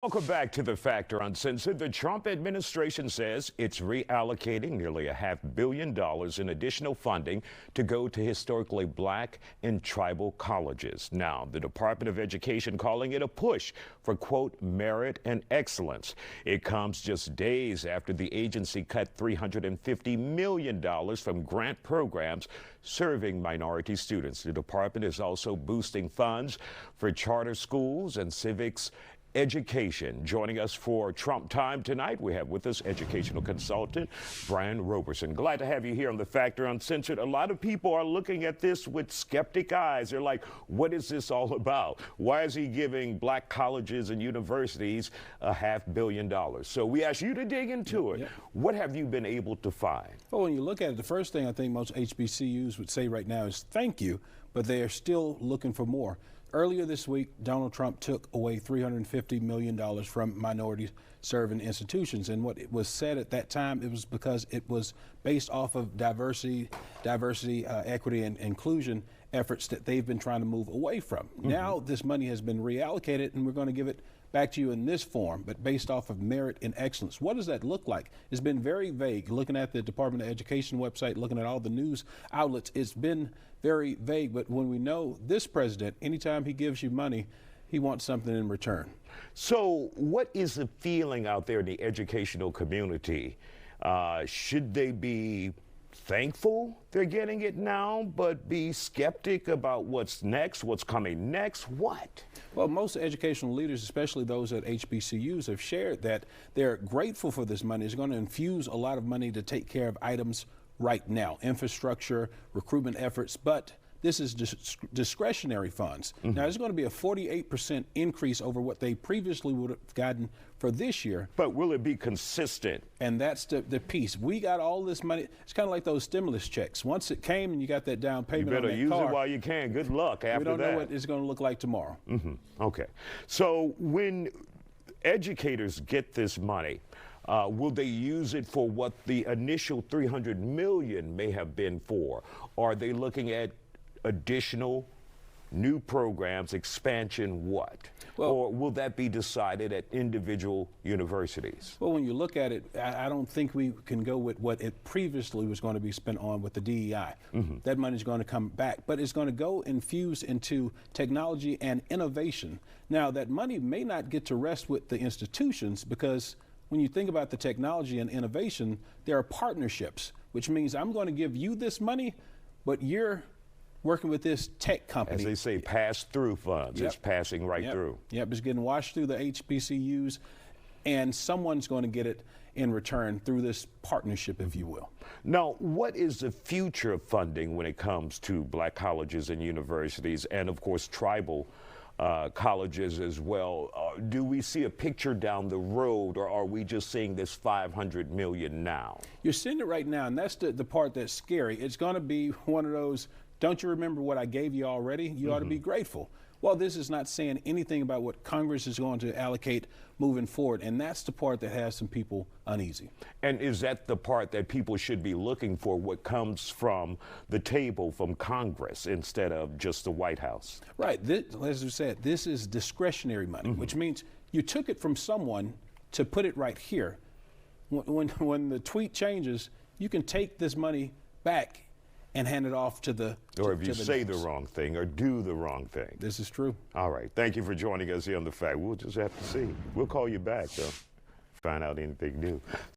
Welcome back to The Factor Uncensored. The Trump administration says it's reallocating nearly $500 million in additional funding to go to historically black and tribal colleges. Now, the Department of Education calling it a push for, quote, merit and excellence. It comes just days after the agency cut $350 million from grant programs serving minority students. The department is also boosting funds for charter schools and civics education. Joining us for Trump Time tonight, we have with us educational consultant Brian Roberson. Glad to have you here on The Factor Uncensored. A lot of people are looking at this with skeptic eyes. They're like, what is this all about? Why is he giving black colleges and universities $500 million? So we ask you to dig into it. What have you been able to find? Well, when you look at it, the first thing I think most HBCUs would say right now is thank you, but they are still looking for more. Earlier this week, Donald Trump took away $350 million from minority-serving institutions. And what it was said at that time, it was because it was based off of diversity, equity, and inclusion efforts that they've been trying to move away from. Now this money has been reallocated, and we're going to give it back to you in this form, but based off of merit and excellence. What does that look like? It's been very vague. Looking at the Department of Education website, looking at all the news outlets, it's been very vague. But when we know this president, anytime he gives you money, he wants something in return. So what is the feeling out there in the educational community? Should they be thankful they're getting it now, but be skeptic about what's next, what's coming next? What? Well, most educational leaders, especially those at HBCUs, have shared that they're grateful for this money. It's going to infuse a lot of money to take care of items right now, infrastructure, recruitment efforts, but this is discretionary funds. Now, it's going to be a 48% increase over what they previously would have gotten for this year. But will it be consistent? And that's the piece. We got all this money. It's kind of like those stimulus checks. Once it came and you got that down payment on that car, you better use it while you can. Good luck after that. We don't know what it's going to look like tomorrow. Okay. So when educators get this money, will they use it for what the initial $300 million may have been for? Are they looking at additional new programs, expansion, what? Well, or will that be decided at individual universities? Well, when you look at it, I don't think we can go with what it previously was going to be spent on with the DEI. That money is going to come back, but it's going to go infused into technology and innovation. Now, that money may not get to rest with the institutions, because when you think about the technology and innovation, there are partnerships, which means I'm going to give you this money, but you're working with this tech company. As they say, pass-through funds. It's passing right through. Yep, it's getting washed through the HBCUs, and someone's going to get it in return through this partnership, if you will. Now, what is the future of funding when it comes to black colleges and universities, and of course tribal colleges as well? Do we see a picture down the road, or are we just seeing this $500 million now? You're seeing it right now, and that's the part that's scary. It's going to be one of those, don't you remember what I gave you already? You ought to be grateful. Well, this is not saying anything about what Congress is going to allocate moving forward, and that's the part that has some people uneasy. And is that the part that people should be looking for, what comes from the table from Congress instead of just the White House? Right. As you said, this is discretionary money, which means you took it from someone to put it right here. When the tweet changes, you can take this money back and hand it off to the Or if you say the wrong thing or do the wrong thing. This is true. All right. Thank you for joining us here on The Fact. We'll just have to see. We'll call you back, though. Find out anything new.